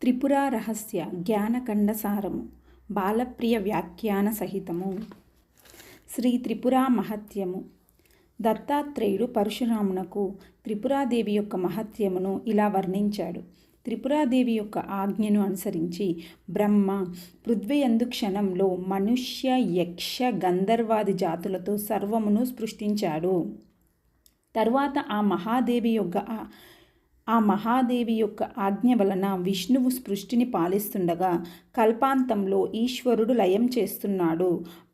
త్రిపుర రహస్య జ్ఞానఖండసారము బాలప్రియ వ్యాఖ్యాన సహితము. శ్రీ త్రిపుర మహత్యము. దత్తాత్రేయుడు పరశురామునకు త్రిపురాదేవి యొక్క మహత్యమును ఇలా వర్ణించాడు. త్రిపురాదేవి యొక్క ఆజ్ఞను అనుసరించి బ్రహ్మ పృథ్వీయందు క్షణంలో మనుష్య యక్ష గంధర్వాది జాతులతో సర్వమును సృష్టించాడు. తరువాత ఆ మహాదేవి యొక్క ఆజ్ఞ వలన విష్ణువు సృష్టిని పాలిస్తుండగా కల్పాంతంలో ఈశ్వరుడు లయం చేస్తున్నాడు.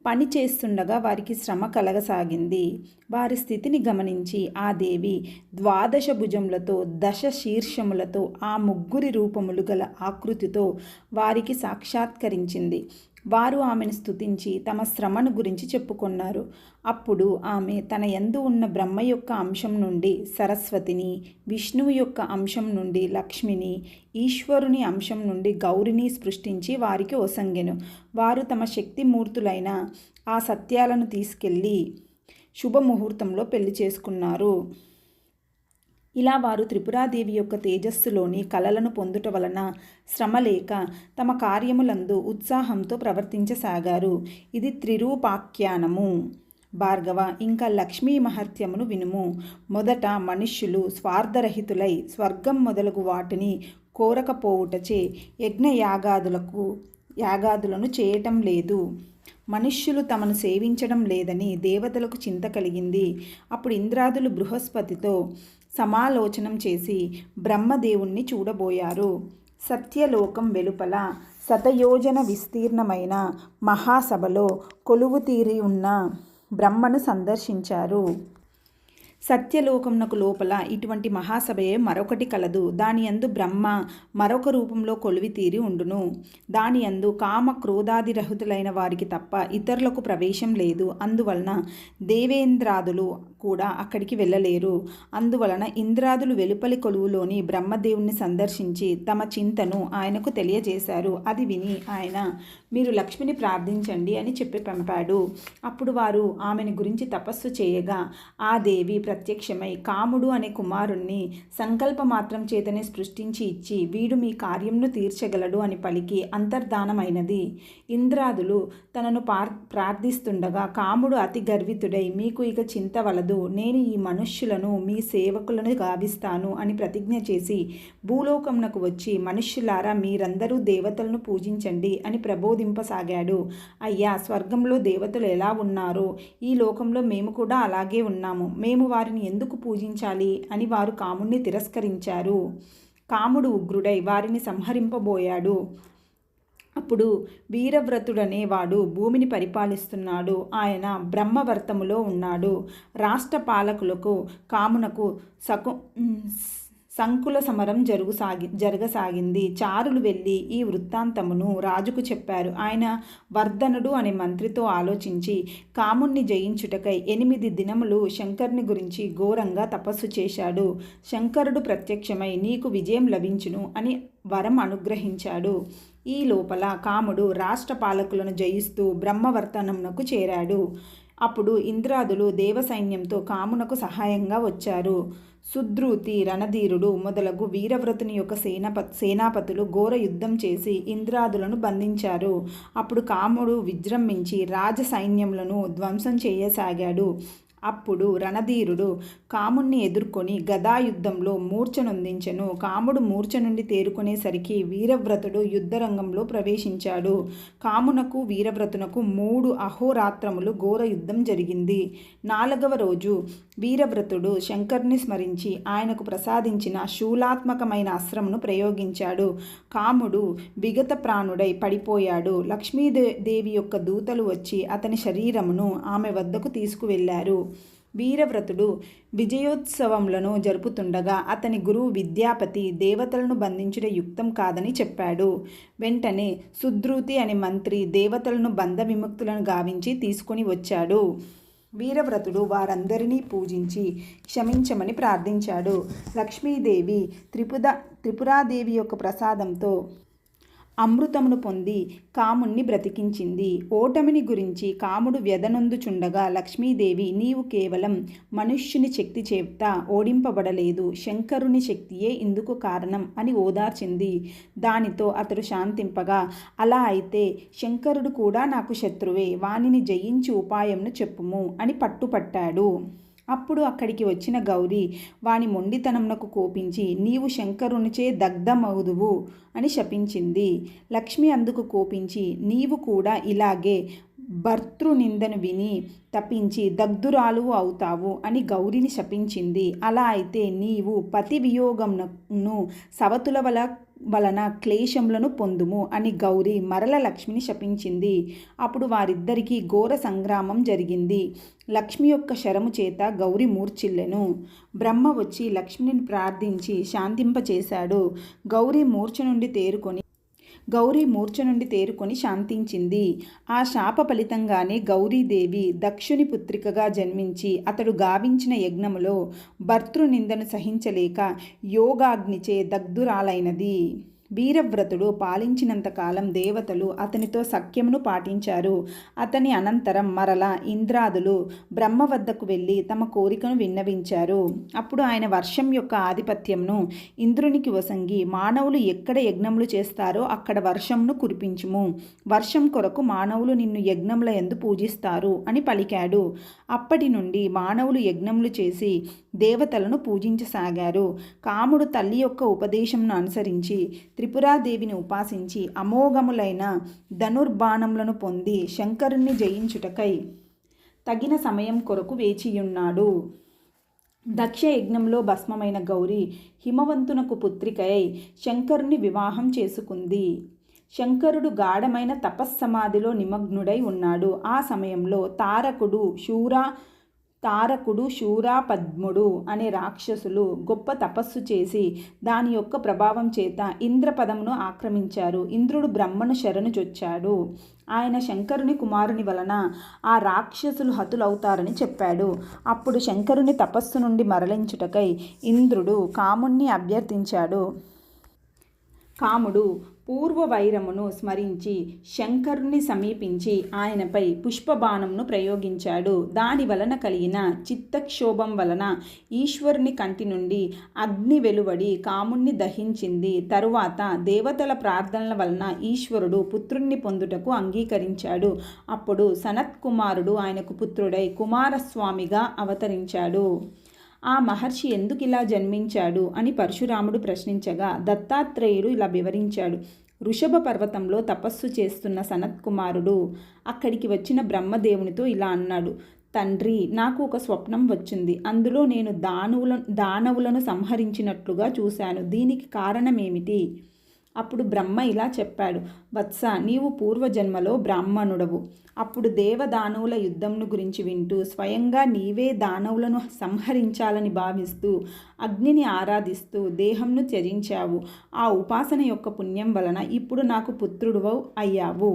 పని చేస్తుండగా వారికి శ్రమ కలగసాగింది. వారి స్థితిని గమనించి ఆ దేవి 12 భుజములతో 10 శీర్షములతో ఆ ముగ్గురి రూపములు గల ఆకృతితో వారికి సాక్షాత్కరించింది. వారు ఆమెను స్తుతించి తమ శ్రమను గురించి చెప్పుకొన్నారు. అప్పుడు ఆమె తన యందు ఉన్న బ్రహ్మ యొక్క అంశం నుండి సరస్వతిని, విష్ణువు యొక్క అంశం నుండి లక్ష్మిని, ఈశ్వరుని అంశం నుండి గౌరిని సృష్టించి వారికి ఒసంగెను. వారు తమ శక్తిమూర్తులైన ఆ సత్యాలను తీసుకెళ్ళి శుభముహూర్తంలో పెళ్లి చేసుకున్నారు. ఇలా వారు త్రిపురాదేవి యొక్క తేజస్సులోని కళలను పొందుట వలన శ్రమ లేక తమ కార్యములందు ఉత్సాహంతో ప్రవర్తించసాగారు. ఇది త్రిరూపాఖ్యానము. భార్గవ, ఇంకా లక్ష్మీ మహత్యమును వినుము. మొదట మనుష్యులు స్వార్థరహితులై స్వర్గం మొదలగు వాటిని కోరకపోవుటచే యాగాదులను చేయటం లేదు. మనుష్యులు తమను సేవించడం లేదని దేవతలకు చింత కలిగింది. అప్పుడు ఇంద్రాదులు బృహస్పతితో సమాలోచనం చేసి బ్రహ్మదేవుణ్ణి చూడబోయారు. సత్యలోకం వెలుపల శతయోజన విస్తీర్ణమైన మహాసభలో కొలువుతీరి ఉన్న బ్రహ్మను సందర్శించారు. సత్యలోకమునకు లోపల ఇటువంటి మహాసభయే మరొకటి కలదు. దాని యందు బ్రహ్మ మరొక రూపంలో కొలువితీరి ఉండును. దాని యందు కామ క్రోధాది రహితులైన వారికి తప్ప ఇతరులకు ప్రవేశం లేదు. అందువలన దేవేంద్రాదులు కూడా అక్కడికి వెళ్ళలేరు. అందువలన ఇంద్రాదులు వెలుపలి కొలువులోని బ్రహ్మదేవుణ్ణి సందర్శించి తమ చింతను ఆయనకు తెలియజేశారు. అది విని ఆయన, మీరు లక్ష్మిని ప్రార్థించండి అని చెప్పి పంపాడు. అప్పుడు వారు ఆమెను గురించి తపస్సు చేయగా ఆ దేవి ప్రత్యక్షమై కాముడు అనే కుమారుణ్ణి సంకల్పమాత్రం చేతనే సృష్టించి ఇచ్చి వీడు మీ కార్యంను తీర్చగలడు అని పలికి అంతర్ధానమైనది. ఇంద్రాదులు తనను ప్రార్థిస్తుండగా కాముడు అతి గర్వితుడై, మీకు ఇక చింత వలదు, నేను ఈ మనుష్యులను మీ సేవకులను గావిస్తాను అని ప్రతిజ్ఞ చేసి భూలోకమునకు వచ్చి, మనుష్యులారా మీరందరూ దేవతలను పూజించండి అని ప్రబోధింపసాగాడు. అయ్యా, స్వర్గంలో దేవతలు ఎలా ఉన్నారో ఈ లోకంలో మేము కూడా అలాగే ఉన్నాము. మేము వారిని ఎందుకు పూజించాలి అని వారు కాముణ్ణి తిరస్కరించారు. కాముడు ఉగ్రుడై వారిని సంహరింపబోయాడు. అప్పుడు వీరవ్రతుడనేవాడు భూమిని పరిపాలిస్తున్నాడు. ఆయన బ్రహ్మవర్తములో ఉన్నాడు. రాష్ట్ర పాలకులకు కామునకు సంకుల సమరం జరగసాగింది. చారులు వెళ్ళి ఈ వృత్తాంతమును రాజుకు చెప్పారు. ఆయన వర్ధనుడు అనే మంత్రితో ఆలోచించి కాముణ్ణి జయించుటకై 8 దినములు శంకరుని గురించి ఘోరంగా తపస్సు చేశాడు. శంకరుడు ప్రత్యక్షమై నీకు విజయం లభించును అని వరం అనుగ్రహించాడు. ఈ లోపల కాముడు రాష్ట్ర పాలకులను జయిస్తూ బ్రహ్మవర్తనమునకు చేరాడు. అప్పుడు ఇంద్రాదులు దేవసైన్యంతో కామునకు సహాయంగా వచ్చారు. సుద్రూతి, రణధీరుడు మొదలగు వీరవ్రతుని యొక్క సేనాపతులు ఘోర యుద్ధం చేసి ఇంద్రాదులను బంధించారు. అప్పుడు కాముడు విజృంభించి రాజ సైన్యములను ధ్వంసం చేయసాగాడు. అప్పుడు రణధీరుడు కాముణ్ణి ఎదుర్కొని గదాయుద్ధంలో మూర్ఛనొందించెను. కాముడు మూర్ఛ నుండి తేరుకునేసరికి వీరవ్రతుడు యుద్ధరంగంలో ప్రవేశించాడు. కామునకు వీరవ్రతునకు 3 అహోరాత్రములు ఘోర యుద్ధం జరిగింది. 4వ రోజు వీరవ్రతుడు శంకరుని స్మరించి ఆయనకు ప్రసాదించిన శూలాత్మకమైన అస్త్రమును ప్రయోగించాడు. కాముడు విగత ప్రాణుడై పడిపోయాడు. లక్ష్మీదేవి యొక్క దూతలు వచ్చి అతని శరీరమును ఆమె వద్దకు తీసుకువెళ్లారు. వీరవ్రతుడు విజయోత్సవములను జరుపుతుండగా అతని గురువు విద్యాపతి దేవతలను బంధించుట యుక్తం కాదని చెప్పాడు. వెంటనే సుద్రూతి అనే మంత్రి దేవతలను బంధ విముక్తులను గావించి తీసుకొని వచ్చాడు. వీరవ్రతుడు వారందరినీ పూజించి క్షమించమని ప్రార్థించాడు. లక్ష్మీదేవి త్రిపురాదేవి యొక్క ప్రసాదంతో అమృతమును పొంది కాముణ్ణి బ్రతికించింది. ఓటమిని గురించి కాముడు వ్యధనొందుచుండగా లక్ష్మీదేవి నీవు కేవలం మనుష్యుని శక్తి చేత ఓడింపబడలేదు, శంకరుని శక్తియే ఇందుకు కారణం అని ఓదార్చింది. దానితో అతడు శాంతింపగా, అలా అయితే శంకరుడు కూడా నాకు శత్రువే, వానిని జయించి ఉపాయంను చెప్పుము అని పట్టుపట్టాడు. అప్పుడు అక్కడికి వచ్చిన గౌరి వాని మొండితనమునకు కోపించి నీవు శంకరునిచే దగ్ధమవుదువు అని శపించింది. లక్ష్మి అందుకు కోపించి నీవు కూడా ఇలాగే భర్తృనిందను విని తప్పించి దగ్ధురాలు అవుతావు అని గౌరిని శపించింది. అలా అయితే నీవు పతి వియోగమును సవతుల వలన క్లేశములను పొందుము అని గౌరి మరల లక్ష్మిని శపించింది. అప్పుడు వారిద్దరికీ ఘోర సంగ్రామం జరిగింది. లక్ష్మి యొక్క శరము చేత గౌరి మూర్ఛిల్లెను. బ్రహ్మ వచ్చి లక్ష్మిని ప్రార్థించి శాంతింపచేశాడు. గౌరి మూర్ఛ నుండి తేరుకొని శాంతించింది. ఆ శాప ఫలితంగానే గౌరీదేవి దక్షుని పుత్రికగా జన్మించి అతడు గావించిన యజ్ఞములో భర్తృనిందను సహించలేక యోగాగ్నిచే దగ్ధురాలైనది. వీరవ్రతుడు పాలించినంతకాలం దేవతలు అతనితో సఖ్యమును పాటించారు. అతని అనంతరం మరలా ఇంద్రాదులు బ్రహ్మ వద్దకు వెళ్ళి తమ కోరికను విన్నవించారు. అప్పుడు ఆయన వర్షం యొక్క ఆధిపత్యంను ఇంద్రునికి వసంగి మానవులు ఎక్కడ యజ్ఞములు చేస్తారో అక్కడ వర్షంను కురిపించుము, వర్షం కొరకు మానవులు నిన్ను యజ్ఞముల యందు పూజిస్తారు అని పలికాడు. అప్పటి నుండి మానవులు యజ్ఞములు చేసి దేవతలను పూజించసాగారు. కాముడు తల్లి యొక్క ఉపదేశంను అనుసరించి త్రిపురాదేవిని ఉపాసించి అమోఘములైన ధనుర్బాణములను పొంది శంకరుణ్ణి జయించుటకై తగిన సమయం కొరకు వేచియున్నాడు. దక్ష యజ్ఞంలో భస్మమైన గౌరి హిమవంతునకు పుత్రికై శంకరుని వివాహం చేసుకుంది. శంకరుడు గాఢమైన తపస్సమాధిలో నిమగ్నుడై ఉన్నాడు. ఆ సమయంలో తారకుడు శూరాపద్ముడు అనే రాక్షసులు గొప్ప తపస్సు చేసి దాని యొక్క ప్రభావం చేత ఇంద్రపదమును ఆక్రమించారు. ఇంద్రుడు బ్రహ్మను శరణుజొచ్చాడు. ఆయన శంకరుని కుమారుని వలన ఆ రాక్షసులు హతులవుతారని చెప్పాడు. అప్పుడు శంకరుని తపస్సు నుండి మరలించుటకై ఇంద్రుడు కాముణ్ణి అభ్యర్థించాడు. కాముడు పూర్వ వైరమును స్మరించి శంకరుని సమీపించి ఆయనపై పుష్పబాణంను ప్రయోగించాడు. దాని వలన కలిగిన చిత్తక్షోభం వలన ఈశ్వరుని కంటి నుండి అగ్ని వెలువడి కాముణ్ణి దహించింది. తరువాత దేవతల ప్రార్థనల వలన ఈశ్వరుడు పుత్రుణ్ణి పొందుటకు అంగీకరించాడు. అప్పుడు సనత్కుమారుడు ఆయనకు పుత్రుడై కుమారస్వామిగా అవతరించాడు. ఆ మహర్షి ఎందుకు ఇలా జన్మించాడు అని పరశురాముడు ప్రశ్నించగా దత్తాత్రేయుడు ఇలా వివరించాడు. వృషభ పర్వతంలో తపస్సు చేస్తున్న సనత్కుమారుడు అక్కడికి వచ్చిన బ్రహ్మదేవునితో ఇలా అన్నాడు. తండ్రి, నాకు ఒక స్వప్నం వచ్చింది. అందులో నేను దానవులను సంహరించినట్లుగా చూశాను. దీనికి కారణమేమిటి? అప్పుడు బ్రహ్మ ఇలా చెప్పాడు. వత్స, నీవు పూర్వజన్మలో బ్రాహ్మణుడవు. అప్పుడు దేవదానవుల యుద్ధంను గురించి వింటూ స్వయంగా నీవే దానవులను సంహరించాలని భావిస్తూ అగ్నిని ఆరాధిస్తూ దేహంను త్యజించావు. ఆ ఉపాసన యొక్క పుణ్యం వలన ఇప్పుడు నాకు పుత్రుడువు అయ్యావు.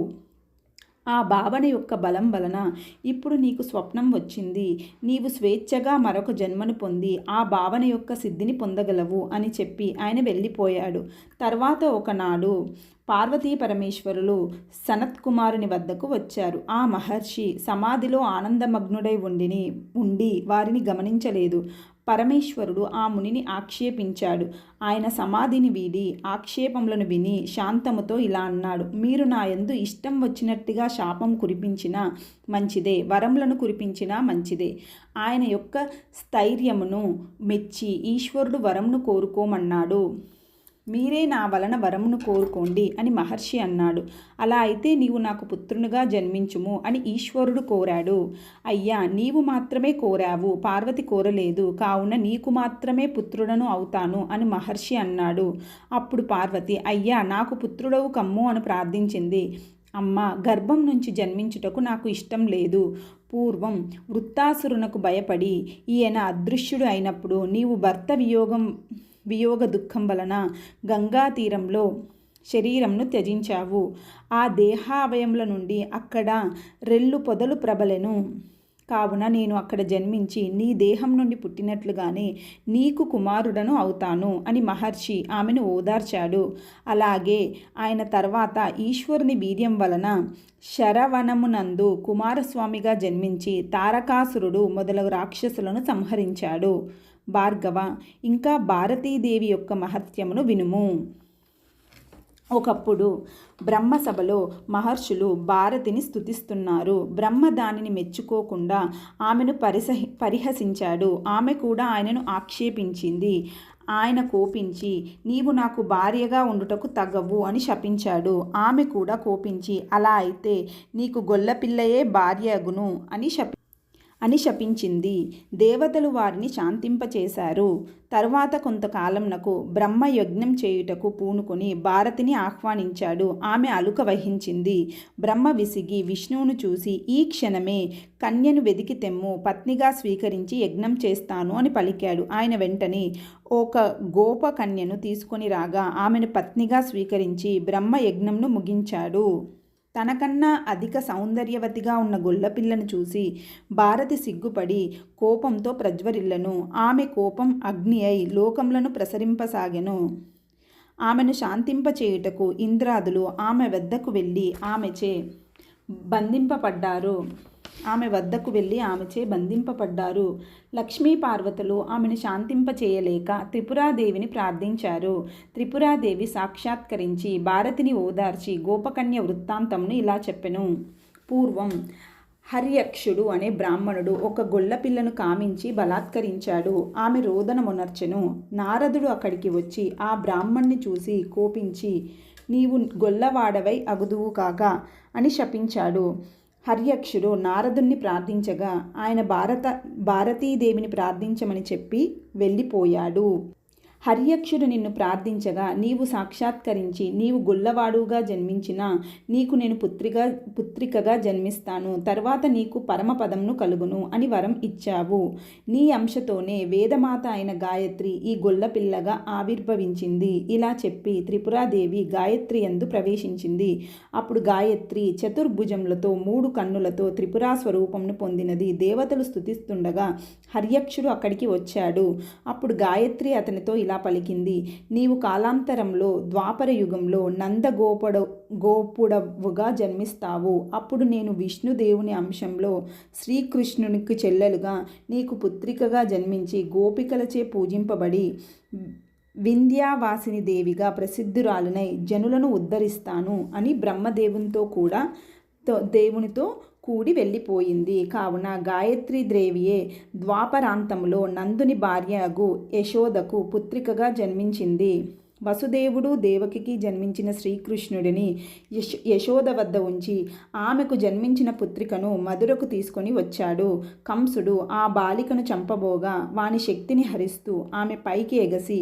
ఆ భావన యొక్క బలం వలన ఇప్పుడు నీకు స్వప్నం వచ్చింది. నీవు స్వేచ్ఛగా మరొక జన్మను పొంది ఆ భావన యొక్క సిద్ధిని పొందగలవు అని చెప్పి ఆయన వెళ్ళిపోయాడు. తర్వాత ఒకనాడు పార్వతీ పరమేశ్వరులు సనత్కుమారుని వద్దకు వచ్చారు. ఆ మహర్షి సమాధిలో ఆనందమగ్నుడై ఉండి వారిని గమనించలేదు. పరమేశ్వరుడు ఆ మునిని ఆక్షేపించాడు. ఆయన సమాధిని వీడి ఆక్షేపములను విని శాంతముతో ఇలా అన్నాడు. మీరు నా యందు ఇష్టం వచ్చినట్టుగా శాపం కురిపించినా మంచిదే, వరములను కురిపించినా మంచిదే. ఆయన యొక్క స్థైర్యమును మెచ్చి ఈశ్వరుడు వరమును కోరుకోమన్నాడు. మీరే నా వలన వరమును కోరుకోండి అని మహర్షి అన్నాడు. అలా అయితే నీవు నాకు పుత్రునిగా జన్మించుము అని ఈశ్వరుడు కోరాడు. అయ్యా, నీవు మాత్రమే కోరావు, పార్వతి కోరలేదు. కావున నీకు మాత్రమే పుత్రుడను అవుతాను అని మహర్షి అన్నాడు. అప్పుడు పార్వతి, అయ్యా, నాకు పుత్రుడవు కమ్ము అని ప్రార్థించింది. అమ్మ, గర్భం నుంచి జన్మించుటకు నాకు ఇష్టం లేదు. పూర్వం వృత్తాసురునకు భయపడి ఈయన అదృశ్యుడు అయినప్పుడు నీవు భర్త వియోగ దుఃఖం వలన గంగా తీరంలో శరీరంను త్యజించావు. ఆ దేహావయముల నుండి అక్కడ రెల్లు పొదలు ప్రబలెను. కావున నేను అక్కడ జన్మించి నీ దేహం నుండి పుట్టినట్లుగానే నీకు కుమారుడను అవుతాను అని మహర్షి ఆమెను ఓదార్చాడు. అలాగే ఆయన తర్వాత ఈశ్వరుని వీర్యం వలన శరవణమునందు కుమారస్వామిగా జన్మించి తారకాసురుడు మొదలగు రాక్షసులను సంహరించాడు. భార్గవ, ఇంకా భారతీదేవి యొక్క మహత్యమును వినుము. ఒకప్పుడు బ్రహ్మసభలో మహర్షులు భారతిని స్తుతిస్తున్నారు. బ్రహ్మ దానిని మెచ్చుకోకుండా ఆమెను పరిహసించాడు. ఆమె కూడా ఆయనను ఆక్షేపించింది. ఆయన కోపించి నీవు నాకు భార్యగా ఉండుటకు తగవు అని శపించాడు. ఆమె కూడా కోపించి అలా అయితే నీకు గొల్లపిల్లయే భార్య అగును అని శపించింది. దేవతలు వారిని శాంతింపచేశారు. తరువాత కొంతకాలంనకు బ్రహ్మ యజ్ఞం చేయుటకు పూనుకొని భారతిని ఆహ్వానించాడు. ఆమె అలుక వహించింది. బ్రహ్మ విసిగి విష్ణువును చూసి ఈ క్షణమే కన్యను వెదికి తెమ్ము, పత్నిగా స్వీకరించి యజ్ఞం చేస్తాను అని పలికాడు. ఆయన వెంటనే ఒక గోప కన్యను తీసుకొని రాగా ఆమెను పత్నిగా స్వీకరించి బ్రహ్మ యజ్ఞంను ముగించాడు. తనకన్నా అధిక సౌందర్యవతిగా ఉన్న గొల్లపిల్లను చూసి భారతి సిగ్గుపడి కోపంతో ప్రజ్వరిల్లెను. ఆమె కోపం అగ్ని అయి లోకములను ప్రసరింపసాగెను. ఆమెను శాంతింపచేయుటకు ఇంద్రాదులు ఆమె వద్దకు వెళ్ళి ఆమెచే బంధింపబడ్డారు. లక్ష్మీ పార్వతులు ఆమెను శాంతింపచేయలేక త్రిపురాదేవిని ప్రార్థించారు. త్రిపురాదేవి సాక్షాత్కరించి భారతిని ఓదార్చి గోపకన్య వృత్తాంతమును ఇలా చెప్పెను. పూర్వం హర్యక్షుడు అనే బ్రాహ్మణుడు ఒక గొల్లపిల్లను కామించి బలాత్కరించాడు. ఆమె రోదనమునర్చెను. నారదుడు అక్కడికి వచ్చి ఆ బ్రాహ్మణ్ణి చూసి కోపించి నీవు గొల్లవాడవై అగుదువు కాక అని శపించాడు. హర్యక్షుడు నారదుణ్ణి ప్రార్థించగా ఆయన భారతీదేవిని ప్రార్థించమని చెప్పి వెళ్ళిపోయాడు. హర్యక్షుడు నిన్ను ప్రార్థించగా నీవు సాక్షాత్కరించి నీవు గొల్లవాడుగా జన్మించినా నీకు నేను పుత్రికగా జన్మిస్తాను, తర్వాత నీకు పరమపదంను కలుగును అని వరం ఇచ్చావు. నీ అంశతోనే వేదమాత అయిన గాయత్రి ఈ గొల్లపిల్లగా ఆవిర్భవించింది. ఇలా చెప్పి త్రిపురాదేవి గాయత్రి యందు ప్రవేశించింది. అప్పుడు గాయత్రి చతుర్భుజములతో 3 కన్నులతో త్రిపురా స్వరూపంను పొందినది. దేవతలు స్తుతిస్తుండగా హర్యక్షుడు అక్కడికి వచ్చాడు. అప్పుడు గాయత్రి అతనితో ఇలా పలికింది. నీవు కాలాంతరంలో ద్వాపర యుగంలో గోపుడవుగా జన్మిస్తావు. అప్పుడు నేను విష్ణుదేవుని అంశంలో శ్రీకృష్ణునికి చెల్లెలుగా నీకు పుత్రికగా జన్మించి గోపికలచే పూజింపబడి వింధ్యావాసిని దేవిగా ప్రసిద్ధురాలునై జనులను ఉద్ధరిస్తాను అని దేవునితో కూడి వెళ్ళిపోయింది. కావున గాయత్రీ దేవియే ద్వాపరాంతంలో నందుని భార్యగు యశోదకు పుత్రికగా జన్మించింది. వసుదేవుడు దేవకికి జన్మించిన శ్రీకృష్ణుడిని యశోద వద్ద ఉంచి ఆమెకు జన్మించిన పుత్రికను మధురకు తీసుకొని వచ్చాడు. కంసుడు ఆ బాలికను చంపబోగా వాని శక్తిని హరిస్తూ ఆమె పైకి ఎగసి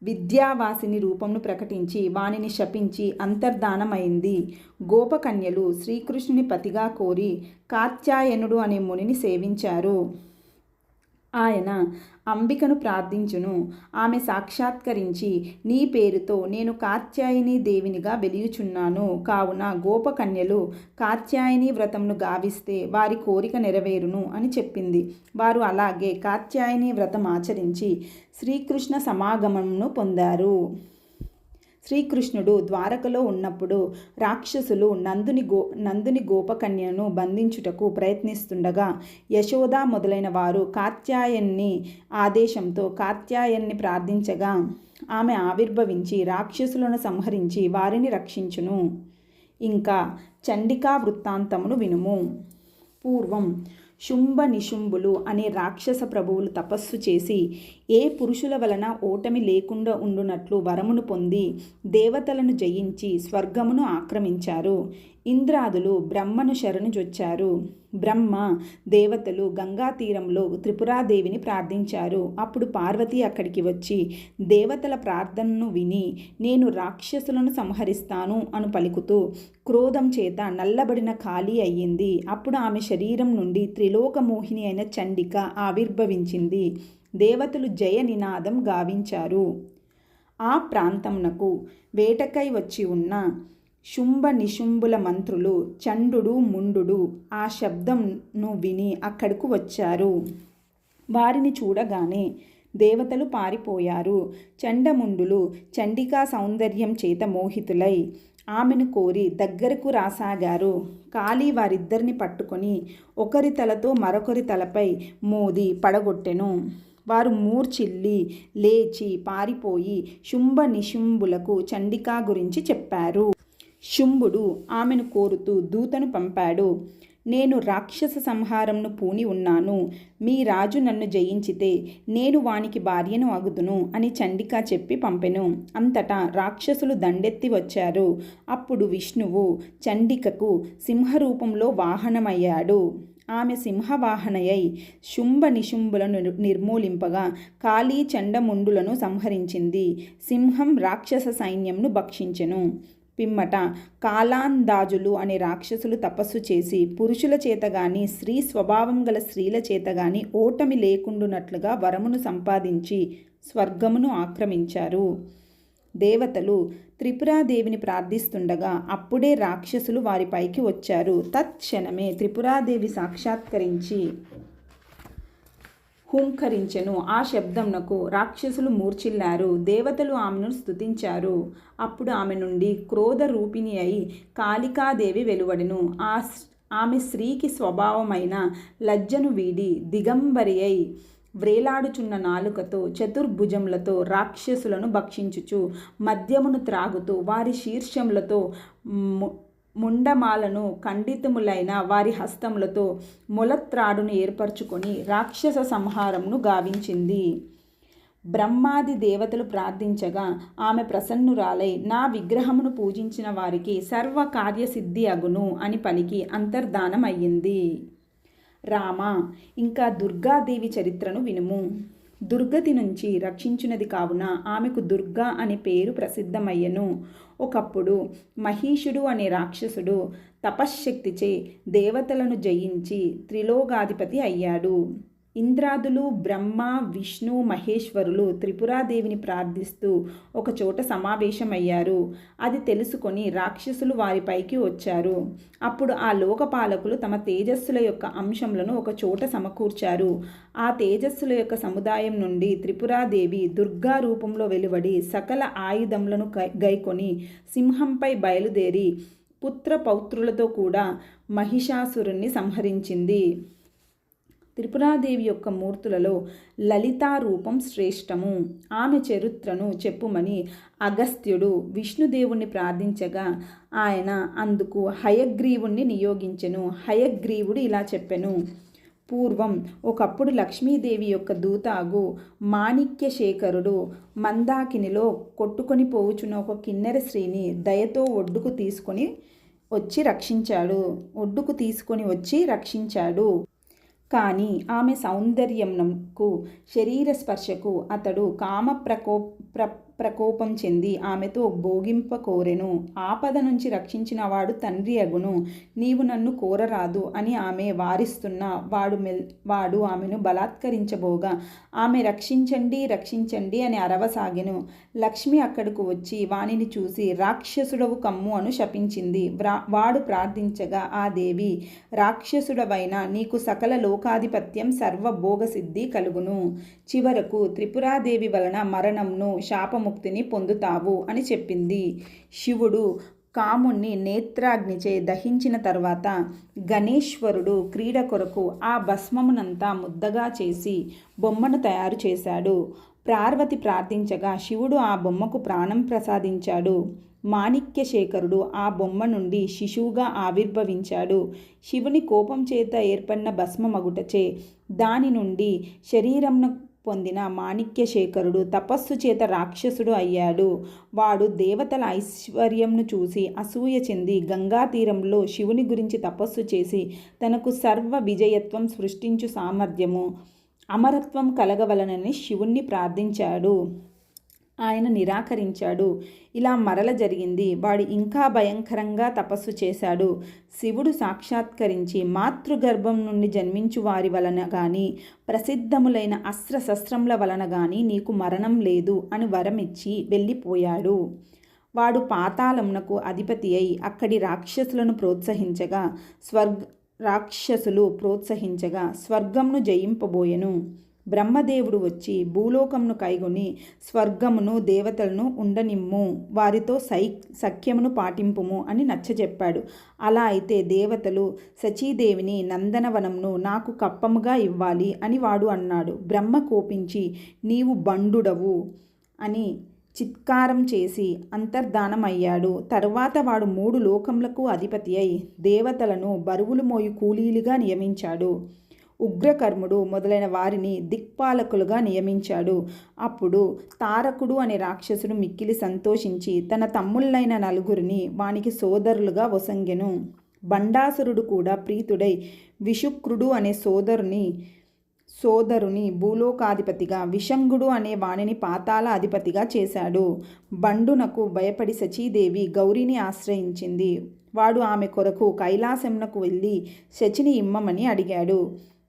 విద్యావాసిని రూపంను ప్రకటించి వానిని శపించి అంతర్ధానమైంది. గోపకన్యలు శ్రీకృష్ణుని పతిగా కోరి కాత్యాయనుడు అనే మునిని సేవించారు. ఆయన అంబికను ప్రార్థించును. ఆమె సాక్షాత్కరించి నీ పేరుతో నేను కాత్యాయని దేవినిగా వెలియుచున్నాను. కావున గోపకన్యలు కాత్యాయని వ్రతమును గావిస్తే వారి కోరిక నెరవేరును అని చెప్పింది. వారు అలాగే కాత్యాయని వ్రతం ఆచరించి శ్రీకృష్ణ సమాగమమును పొందారు. శ్రీకృష్ణుడు ద్వారకలో ఉన్నప్పుడు రాక్షసులు నందుని గోపకన్యను బంధించుటకు ప్రయత్నిస్తుండగా యశోద మొదలైన వారు కాత్యాయన్ని ఆదేశంతో కాత్యాయన్ని ప్రార్థించగా ఆమె ఆవిర్భవించి రాక్షసులను సంహరించి వారిని రక్షించును. ఇంకా చండికా వృత్తాంతమును వినుము. పూర్వం శుంభ నిశుంభులు అనే రాక్షస ప్రభువులు తపస్సు చేసి ఏ పురుషుల వలన ఓటమి లేకుండా ఉండునట్లు వరమును పొంది దేవతలను జయించి స్వర్గమును ఆక్రమించారు. ఇంద్రాదులు బ్రహ్మను శరణుజొచ్చారు. బ్రహ్మ దేవతలు గంగా తీరంలో త్రిపురాదేవిని ప్రార్థించారు. అప్పుడు పార్వతి అక్కడికి వచ్చి దేవతల ప్రార్థనను విని నేను రాక్షసులను సంహరిస్తాను అను పలుకుతూ క్రోధం చేత నల్లబడిన ఖాళీ అయ్యింది. అప్పుడు ఆమె శరీరం నుండి త్రిలోకమోహిని అయిన చండిక ఆవిర్భవించింది. దేవతలు జయ నినాదం గావించారు. ఆ ప్రాంతంనకు వేటకై వచ్చి ఉన్న శుంభ నిశుంభుల మంత్రులు చండు ముండు ఆ శబ్దంను విని అక్కడకు వచ్చారు. వారిని చూడగానే దేవతలు పారిపోయారు. చండముండులు చండికా సౌందర్యం చేత మోహితులై ఆమెను కోరి దగ్గరకు రాసాగారు. కాళీ వారిద్దరిని పట్టుకొని ఒకరి తలతో మరొకరి తలపై మోది పడగొట్టెను. వారు మూర్ఛిల్లి లేచి పారిపోయి శుంభ నిశుంభులకు చండికా గురించి చెప్పారు. శుంభుడు ఆమెను కోరుతూ దూతను పంపాడు. నేను రాక్షస సంహారంను పూని ఉన్నాను. మీ రాజు నన్ను జయించితే నేను వానికి భార్యను అగుదును అని చండిక చెప్పి పంపెను. అంతటా రాక్షసులు దండెత్తి వచ్చారు. అప్పుడు విష్ణువు చండికకు సింహరూపంలో వాహనమయ్యాడు. ఆమె సింహవాహనయై శుంభ నిశుంభులను నిర్మూలింపగా కాళీ చండముండులను సంహరించింది. సింహం రాక్షస సైన్యంను భక్షించెను. పిమ్మట కాలాందాజులు అనే రాక్షసులు తపస్సు చేసి పురుషుల చేతగాని స్త్రీ స్వభావం గల స్త్రీల చేతగాని ఓటమి లేకుండునట్లుగా వరమును సంపాదించి స్వర్గమును ఆక్రమించారు. దేవతలు త్రిపురాదేవిని ప్రార్థిస్తుండగా అప్పుడే రాక్షసులు వారిపైకి వచ్చారు. తత్క్షణమే త్రిపురాదేవి సాక్షాత్కరించి హుంకరించెను. ఆ శబ్దంనకు రాక్షసులు మూర్ఛిల్లారు. దేవతలు ఆమెను స్తుతించారు. అప్పుడు ఆమె నుండి క్రోధ రూపిణి అయి కాళికాదేవి వెలువడెను. ఆమె స్త్రీకి స్వభావమైన లజ్జను వీడి దిగంబరి అయి వ్రేలాడుచున్న నాలుకతో చతుర్భుజములతో రాక్షసులను భక్షించుచు మద్యమును త్రాగుతూ వారి శీర్షములతో ముండమాలను ఖండితములైన వారి హస్తములతో మొలత్రాడును ఏర్పరచుకొని రాక్షస సంహారంను గావించింది. బ్రహ్మాది దేవతలు ప్రార్థించగా ఆమె ప్రసన్నురాలై నా విగ్రహమును పూజించిన వారికి సర్వ కార్యసిద్ధి అగును అని పలికి అంతర్ధానం అయ్యింది. రామ, ఇంకా దుర్గాదేవి చరిత్రను వినుము. దుర్గతి నుంచి రక్షించినది కావున ఆమెకు దుర్గా అనే పేరు ప్రసిద్ధమయ్యను. ఒకప్పుడు మహిషుడు అనే రాక్షసుడు తపశ్శక్తిచే దేవతలను జయించి త్రిలోకాధిపతి అయ్యాడు. ఇంద్రాదులు, బ్రహ్మ, విష్ణు, మహేశ్వరులు త్రిపురాదేవిని ప్రార్థిస్తూ ఒకచోట సమావేశమయ్యారు. అది తెలుసుకొని రాక్షసులు వారిపైకి వచ్చారు. అప్పుడు ఆ లోకపాలకులు తమ తేజస్సుల యొక్క అంశములను ఒక చోట సమకూర్చారు. ఆ తేజస్సుల యొక్క సముదాయం నుండి త్రిపురాదేవి దుర్గా రూపంలో వెలువడి సకల ఆయుధములను గైకొని సింహంపై బయలుదేరి పుత్ర పౌత్రులతో కూడా మహిషాసురుణ్ణి సంహరించింది. త్రిపురాదేవి యొక్క మూర్తులలో లలితా రూపం శ్రేష్టము. ఆమె చరిత్రను చెప్పుమని అగస్త్యుడు విష్ణుదేవుణ్ణి ప్రార్థించగా ఆయన అందుకు హయగ్రీవుణ్ణి నియోగించెను. హయగ్రీవుడు ఇలా చెప్పెను. పూర్వం ఒకప్పుడు లక్ష్మీదేవి యొక్క దూతాగు మాణిక్యశేఖరుడు మందాకినిలో కొట్టుకొని పోవుచున్న ఒక కిన్నెర స్త్రీని దయతో ఒడ్డుకు తీసుకొని వచ్చి రక్షించాడు. కానీ ఆమె సౌందర్యంకు శరీర స్పర్శకు అతడు కామ ప్రకోపం చెంది ఆమెతో భోగింపకోరెను. ఆపద నుంచి రక్షించిన వాడు తండ్రి అగును. నీవు నన్ను కోరరాదు అని ఆమె వారిస్తున్న వాడు ఆమెను బలాత్కరించబోగా ఆమె రక్షించండి రక్షించండి అని అరవసాగెను. లక్ష్మి అక్కడకు వచ్చి వానిని చూసి రాక్షసుడవు కమ్ము అను శపించింది. వాడు ప్రార్థించగా ఆ దేవి రాక్షసుడవైన నీకు సకల లోకాధిపత్యం సర్వభోగసిద్ధి కలుగును. చివరకు త్రిపురాదేవి వలన మరణంను శాపముక్తిని పొందుతావు అని చెప్పింది. శివుడు కాముణ్ణి నేత్రాగ్నిచే దహించిన తర్వాత గణేశ్వరుడు క్రీడ కొరకు ఆ భస్మమునంతా ముద్దగా చేసి బొమ్మను తయారు చేశాడు. పార్వతి ప్రార్థించగా శివుడు ఆ బొమ్మకు ప్రాణం ప్రసాదించాడు. మాణిక్యశేఖరుడు ఆ బొమ్మ నుండి శిశువుగా ఆవిర్భవించాడు. శివుని కోపం చేత ఏర్పడిన భస్మమగుటచే దాని నుండి శరీరంను పొందిన మాణిక్యశేఖరుడు తపస్సు చేత రాక్షసుడు అయ్యాడు. వాడు దేవతల ఐశ్వర్యంను చూసి అసూయ చెంది గంగా తీరంలో శివుని గురించి తపస్సు చేసి తనకు సర్వ విజయత్వం సృష్టించు సామర్థ్యము అమరత్వం కలగవలనని శివుణ్ణి ప్రార్థించాడు. ఆయన నిరాకరించాడు. ఇలా మరల జరిగింది. వాడు ఇంకా భయంకరంగా తపస్సు చేశాడు. శివుడు సాక్షాత్కరించి మాతృగర్భం నుండి జన్మించు వారి వలన గాని ప్రసిద్ధములైన అస్త్రశస్త్రముల వలన గాని నీకు మరణం లేదు అని వరమిచ్చి వెళ్ళిపోయాడు. వాడు పాతాళమునకు అధిపతి అయి అక్కడి రాక్షసులు ప్రోత్సహించగా స్వర్గమును జయింపబోయెను. బ్రహ్మదేవుడు వచ్చి భూలోకమును కైగొని స్వర్గమును దేవతలను ఉండనిమ్ము, వారితో సఖ్యమును పాటింపుము అని నచ్చజెప్పాడు. అలా అయితే దేవతలు శచీదేవిని నందనవనంను నాకు కప్పముగా ఇవ్వాలి అని వాడు అన్నాడు. బ్రహ్మ కోపించి నీవు బండుడవు అని చిత్కారం చేసి అంతర్ధానమయ్యాడు. తరువాత వాడు 3 లోకములకు అధిపతి అయి దేవతలను బరువులు మోయు కూలీలుగా నియమించాడు. ఉగ్రకర్ముడు మొదలైన వారిని దిక్పాలకులుగా నియమించాడు. అప్పుడు తారకుడు అనే రాక్షసుడు మిక్కిలి సంతోషించి తన తమ్ముళ్ళైన 4 వానికి సోదరులుగా వసంగెను. బండాసురుడు కూడా ప్రీతుడై విశుక్రుడు అనే సోదరుని భూలోకాధిపతిగా, విషంగుడు అనే వానిని పాతాళ అధిపతిగా చేశాడు. బండునకు భయపడి శచీదేవి గౌరిని ఆశ్రయించింది. వాడు ఆమె కొరకు కైలాసమునకు వెళ్ళి శచిని ఇమ్మమని అడిగాడు.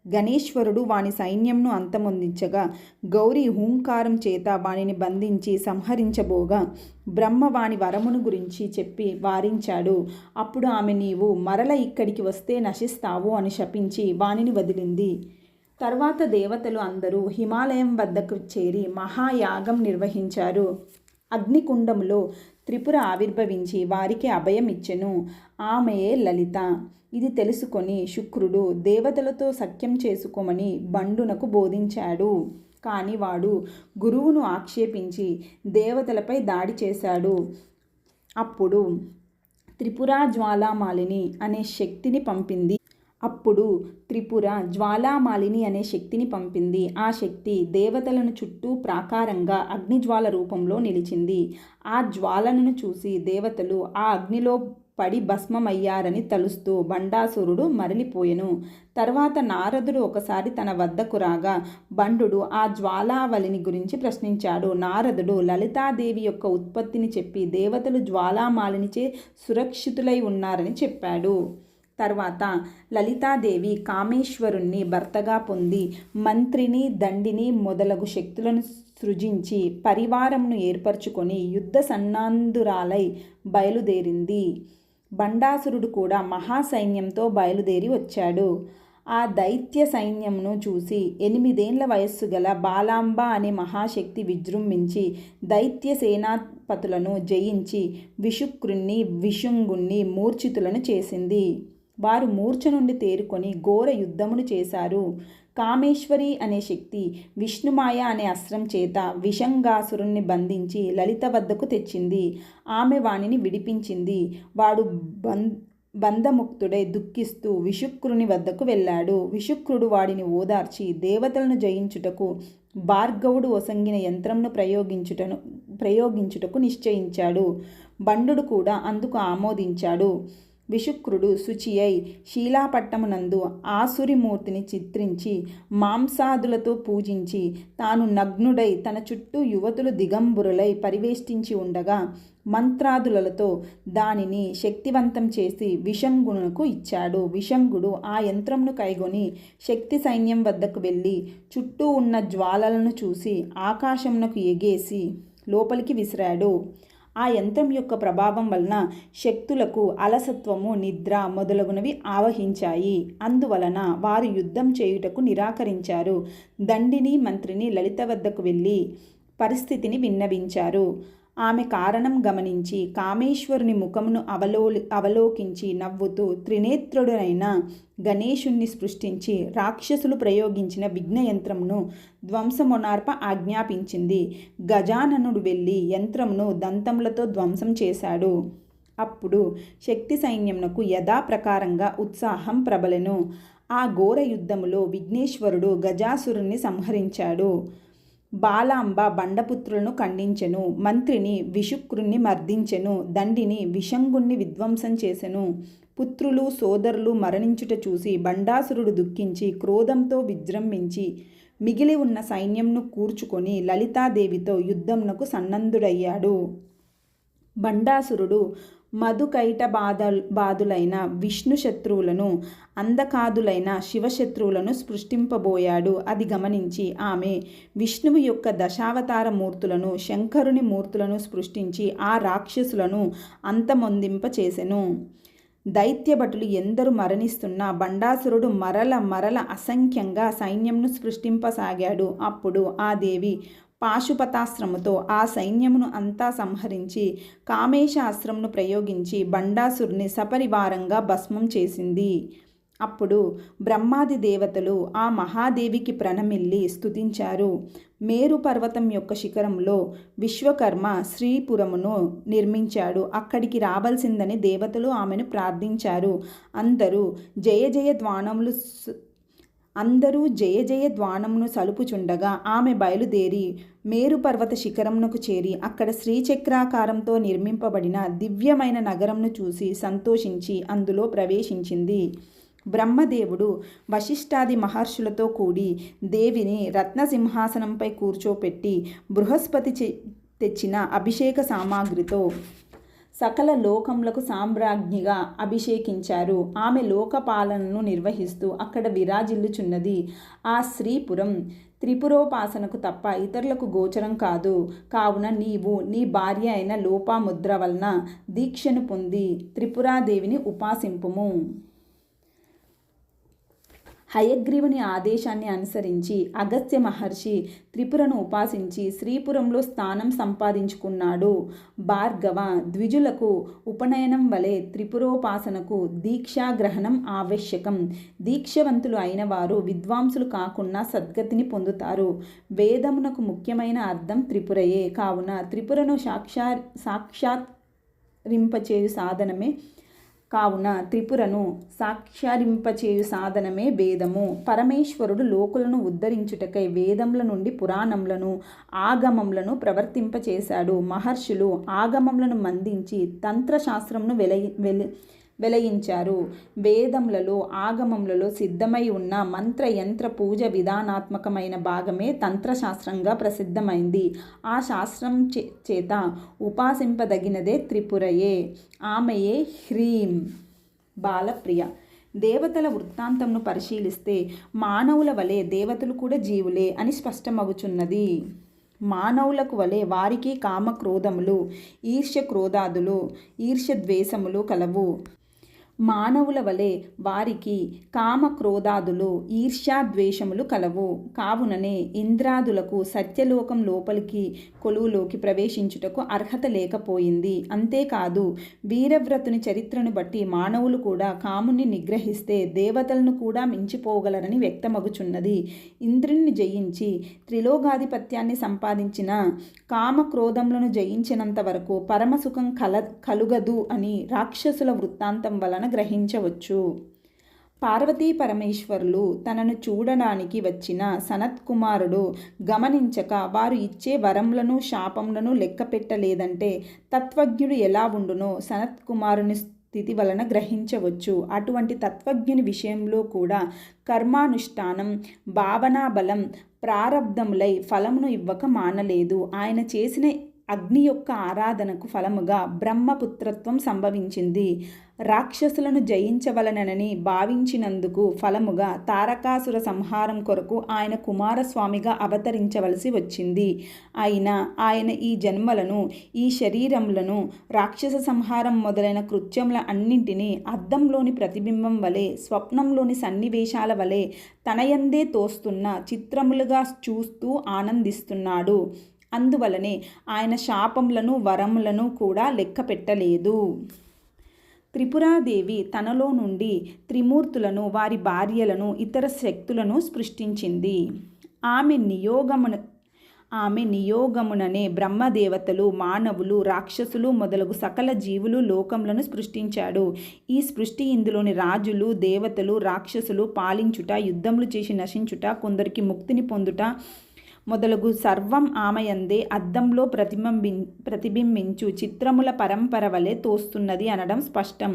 గణేశ్వరుడు వాని సైన్యంను అంతమొందించగా గౌరీ హూంకారం చేత వానిని బంధించి సంహరించబోగా బ్రహ్మ వాని వరమును గురించి చెప్పి వారించాడు. అప్పుడు ఆమె నీవు మరల ఇక్కడికి వస్తే నశిస్తావు అని శపించి వానిని వదిలింది. తర్వాత దేవతలు అందరూ హిమాలయం వద్దకు చేరి మహాయాగం నిర్వహించారు. అగ్నికుండములో త్రిపుర ఆవిర్భవించి వారికి అభయం ఇచ్చెను. ఆమెయే లలిత. ఇది తెలుసుకొని శుక్రుడు దేవతలతో సఖ్యం చేసుకోమని బండునకు బోధించాడు. కానీ వాడు గురువును ఆక్షేపించి దేవతలపై దాడి చేశాడు. అప్పుడు త్రిపుర జ్వాలామాలిని అనే శక్తిని పంపింది. ఆ శక్తి దేవతలను చుట్టూ ప్రాకారంగా అగ్నిజ్వాల రూపంలో నిలిచింది. ఆ జ్వాలను చూసి దేవతలు ఆ అగ్నిలో పడి భస్మమయ్యారని తలుస్తూ బండాసురుడు మరలిపోయెను. తర్వాత నారదుడు ఒకసారి తన వద్దకు రాగా బండు ఆ జ్వాలావళిని గురించి ప్రశ్నించాడు. నారదుడు లలితాదేవి యొక్క ఉత్పత్తిని చెప్పి దేవతలు జ్వాలామాలినిచే సురక్షితులై ఉన్నారని చెప్పాడు. తర్వాత లలితాదేవి కామేశ్వరుణ్ణి భర్తగా పొంది మంత్రిని, దండిని మొదలగు శక్తులను సృజించి పరివారమును ఏర్పరచుకొని యుద్ధ సన్నాందురాలై బయలుదేరింది. బండాసురుడు కూడా మహాసైన్యంతో బయలుదేరి వచ్చాడు. ఆ దైత్య సైన్యంను చూసి 8 ఏళ్ల వయస్సు గల బాలాంబ అనే మహాశక్తి విజృంభించి దైత్య సేనాపతులను జయించి విశుక్రుణ్ణి, విశుంగుణ్ణి మూర్ఛితులను చేసింది. వారు మూర్ఛ నుండి తేరుకొని ఘోర యుద్ధమును చేశారు. కామేశ్వరి అనే శక్తి విష్ణుమాయ అనే అస్త్రం చేత విషంగాసురుణ్ణి బంధించి లలిత వద్దకు తెచ్చింది. ఆమె వానిని విడిపించింది. వాడు బంధముక్తుడై దుఃఖిస్తూ విశుక్రుని వద్దకు వెళ్ళాడు. విశుక్రుడు వాడిని ఓదార్చి దేవతలను జయించుటకు భార్గవుడు ఒసంగిన యంత్రంను ప్రయోగించుటకు నిశ్చయించాడు. బండు కూడా అందుకు ఆమోదించాడు. విశుక్రుడు శుచి అయి శీలాపట్టమునందు ఆసురిమూర్తిని చిత్రించి మాంసాదులతో పూజించి తాను నగ్నుడై తన చుట్టూ యువతులు దిగంబరులై పరివేష్టించి ఉండగా మంత్రాదులతో దానిని శక్తివంతం చేసి విషంగునకు ఇచ్చాడు. విషంగుడు ఆ యంత్రంను కైగొని శక్తి సైన్యం వద్దకు వెళ్ళి చుట్టూ ఉన్న జ్వాలలను చూసి ఆకాశమునకు ఎగేసి లోపలికి విసిరాడు. ఆ యంత్రం యొక్క ప్రభావం వలన శక్తులకు అలసత్వము, నిద్ర మొదలగునవి ఆవహించాయి. అందువలన వారు యుద్ధం చేయుటకు నిరాకరించారు. దండిని, మంత్రిని లలిత వద్దకు వెళ్ళి పరిస్థితిని విన్నవించారు. ఆమె కారణం గమనించి కామేశ్వరుని ముఖమును అవలోకించి నవ్వుతూ త్రినేత్రుడైన గణేశుణ్ణి సృష్టించి రాక్షసులు ప్రయోగించిన విఘ్నయంత్రమును ధ్వంసమొనార్ప ఆజ్ఞాపించింది. గజాననుడు వెళ్ళి యంత్రమును దంతములతో ధ్వంసం చేశాడు. అప్పుడు శక్తి సైన్యమునకు యథాప్రకారంగా ఉత్సాహం ప్రబలెను. ఆ ఘోర యుద్ధములో విఘ్నేశ్వరుడు గజాసురుణ్ణి సంహరించాడు. బాలాంబ బండపుత్రులను ఖండించెను. మంత్రిని విశుక్రుణ్ణి మర్దించెను. దండిని విషంగుణ్ణి విధ్వంసం చేసెను. పుత్రులు, సోదరులు మరణించుట చూసి బండాసురుడు దుఃఖించి క్రోధంతో విజృంభించి మిగిలి ఉన్న సైన్యంను కూర్చుకొని లలితాదేవితో యుద్ధమునకు సన్నద్ధుడయ్యాడు. బండాసురుడు మధుకైట బాధులైన విష్ణు శత్రువులను, అంధకాదులైన శివశత్రువులను సృష్టింపబోయాడు. అది గమనించి ఆమె విష్ణువు యొక్క దశావతార మూర్తులను, శంకరుని మూర్తులను సృష్టించి ఆ రాక్షసులను అంతమొందింపచేసెను. దైత్యభటులు ఎందరు మరణిస్తున్నా బండాసురుడు మరల అసంఖ్యంగా సైన్యంను సృష్టింపసాగాడు. అప్పుడు ఆ దేవి పాశుపతాస్త్రముతో ఆ సైన్యమును అంతా సంహరించి కామేశాస్త్రమును ప్రయోగించి బండాసురుని సపరివారంగా భస్మం చేసింది. అప్పుడు బ్రహ్మాది దేవతలు ఆ మహాదేవికి ప్రణమిల్లి స్తుతించారు. మేరు పర్వతం యొక్క శిఖరంలో విశ్వకర్మ శ్రీపురమును నిర్మించాడు. అక్కడికి రావాల్సిందని దేవతలు ఆమెను ప్రార్థించారు. అందరూ జయ జయ ధ్వానమును సలుపుచుండగా ఆమె బయలుదేరి మేరుపర్వత శిఖరమునకు చేరి అక్కడ శ్రీచక్రాకారంతో నిర్మింపబడిన దివ్యమైన నగరంను చూసి సంతోషించి అందులో ప్రవేశించింది. బ్రహ్మదేవుడు వశిష్ఠాది మహర్షులతో కూడి దేవిని రత్నసింహాసనంపై కూర్చోపెట్టి బృహస్పతి తెచ్చిన అభిషేక సామాగ్రితో సకల లోకములకు సామ్రాజ్ఞిగా అభిషేకించారు. ఆమె లోకపాలనను నిర్వహిస్తూ అక్కడ విరాజిల్లుచున్నది. ఆ శ్రీపురం త్రిపురోపాసనకు తప్ప ఇతరులకు గోచరం కాదు. కావున నీవు నీ భార్య అయిన లోపాముద్ర వలన దీక్షను పొంది త్రిపురాదేవిని ఉపాసింపుము. హయగ్రీవుని ఆదేశాన్ని అనుసరించి అగస్త్య మహర్షి త్రిపురను ఉపాసించి శ్రీపురంలో స్థానం సంపాదించుకున్నాడు. భార్గవ ద్విజులకు ఉపనయనం వలె త్రిపురోపాసనకు దీక్షాగ్రహణం ఆవశ్యకం. దీక్షవంతులు అయిన వారు విద్వాంసులు కాకుండా సద్గతిని పొందుతారు. వేదమునకు ముఖ్యమైన అర్థం త్రిపురయే. కావున త్రిపురను సాక్షారింపచేయు సాధనమే వేదము. పరమేశ్వరుడు లోకులను ఉద్ధరించుటకై వేదముల నుండి పురాణములను, ఆగమములను ప్రవర్తింపచేశాడు. మహర్షులు ఆగమములను మందించి తంత్రశాస్త్రమును వెలయించారు. వేదములలో, ఆగమములలో సిద్ధమై ఉన్న మంత్ర యంత్ర పూజ విధానాత్మకమైన భాగమే తంత్రశాస్త్రంగా ప్రసిద్ధమైంది. ఆ శాస్త్రం చేత ఉపాసింపదగినదే త్రిపురయే. ఆమెయే హ్రీం బాలప్రియ. దేవతల వృత్తాంతంను పరిశీలిస్తే మానవుల వలె దేవతలు కూడా జీవులే అని స్పష్టమగుచున్నది. మానవులకు వలె వారికి కామక్రోధములు, ఈర్ష్యక్రోధాదులు, ఈర్ష్యద్వేషములు కలవు. మానవుల వలె వారికి కామక్రోధాదులు, ఈర్ష్యాద్వేషములు కలవు. కావుననే ఇంద్రాదులకు సత్యలోకం లోపలికి కొలువులోకి ప్రవేశించుటకు అర్హత లేకపోయింది. అంతేకాదు వీరవ్రతుని చరిత్రను బట్టి మానవులు కూడా కాముని నిగ్రహిస్తే దేవతలను కూడా మించిపోగలరని వ్యక్తమగుచున్నది. ఇంద్రుని జయించి త్రిలోకాధిపత్యాన్ని సంపాదించిన కామక్రోధములను జయించినంత వరకు పరమసుఖం కలుగదు అని రాక్షసుల వృత్తాంతం వలన గ్రహించవచ్చు. పార్వతీ పరమేశ్వరులు తనను చూడడానికి వచ్చిన సనత్కుమారుడు గమనించక వారు ఇచ్చే వరములను, శాపములను లెక్క పెట్టలేదంటే తత్వజ్ఞుడు ఎలా ఉండునో సనత్కుమారుని స్థితి వలన గ్రహించవచ్చు. అటువంటి తత్వజ్ఞుని విషయంలో కూడా కర్మానుష్ఠానం, భావనాబలం ప్రారబ్ధములై ఫలమును ఇవ్వక మానలేదు. ఆయన చేసిన అగ్ని యొక్క ఆరాధనకు ఫలముగా బ్రహ్మపుత్రత్వం సంభవించింది. రాక్షసులను జయించవలనని భావించినందుకు ఫలముగా తారకాసుర సంహారం కొరకు ఆయన కుమారస్వామిగా అవతరించవలసి వచ్చింది. అయినా ఆయన ఈ జన్మలను, ఈ శరీరములను రాక్షస సంహారం మొదలైన కృత్యముల అన్నింటినీ అద్దంలోని ప్రతిబింబం వలె, స్వప్నంలోని సన్నివేశాల వలె తనయందే తోస్తున్న చిత్రములుగా చూస్తూ ఆనందిస్తున్నాడు. అందువలనే ఆయన శాపములను, వరములను కూడా లెక్క పెట్టలేదు. త్రిపురాదేవి తనలో నుండి త్రిమూర్తులను, వారి భార్యలను, ఇతర శక్తులను సృష్టించింది. ఆమె నియోగముననే బ్రహ్మదేవతలు, మానవులు, రాక్షసులు మొదలగు సకల జీవులు, లోకములను సృష్టించాడు. ఈ సృష్టి ఇందులోని రాజులు, దేవతలు, రాక్షసులు పాలించుట, యుద్ధములు చేసి నశించుట, కొందరికి ముక్తిని పొందుట మొదలగు సర్వం ఆమెయందే అద్దంలో ప్రతిబింబించు చిత్రముల పరంపర వలె తోస్తున్నది అనడం స్పష్టం.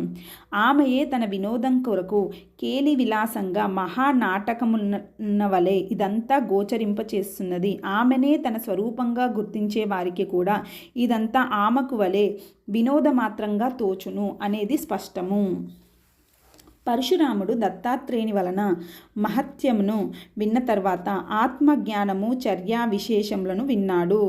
ఆమెయే తన వినోదం కొరకు కేలి విలాసంగా మహానాటకమున్న వలె ఇదంతా గోచరింపచేస్తున్నది. ఆమెనే తన స్వరూపంగా గుర్తించే వారికి కూడా ఇదంతా ఆమెకు వలె వినోదమాత్రంగా తోచును అనేది స్పష్టము. పరశురాముడు దత్తాత్రేయుని వలన మహత్యమును విన్న తర్వాత ఆత్మజ్ఞానము చర్యా విశేషములను విన్నాడు.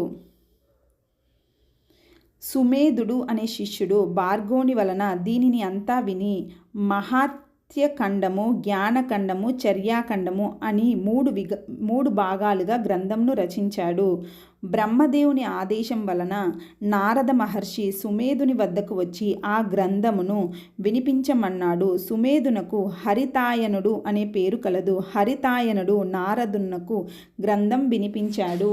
సుమేధుడు అనే శిష్యుడు భార్గవుని వలన దీనిని అంతా విని మహాత్యఖండము, జ్ఞానఖండము, చర్యాఖండము అని మూడు భాగాలుగా గ్రంథంను రచించాడు. బ్రహ్మదేవుని ఆదేశం వలన నారద మహర్షి సుమేధుని వద్దకు వచ్చి ఆ గ్రంథమును వినిపించమన్నాడు. సుమేధునకు హరితాయనుడు అనే పేరు కలదు. హరితాయనుడు నారదునకు గ్రంథం వినిపించాడు.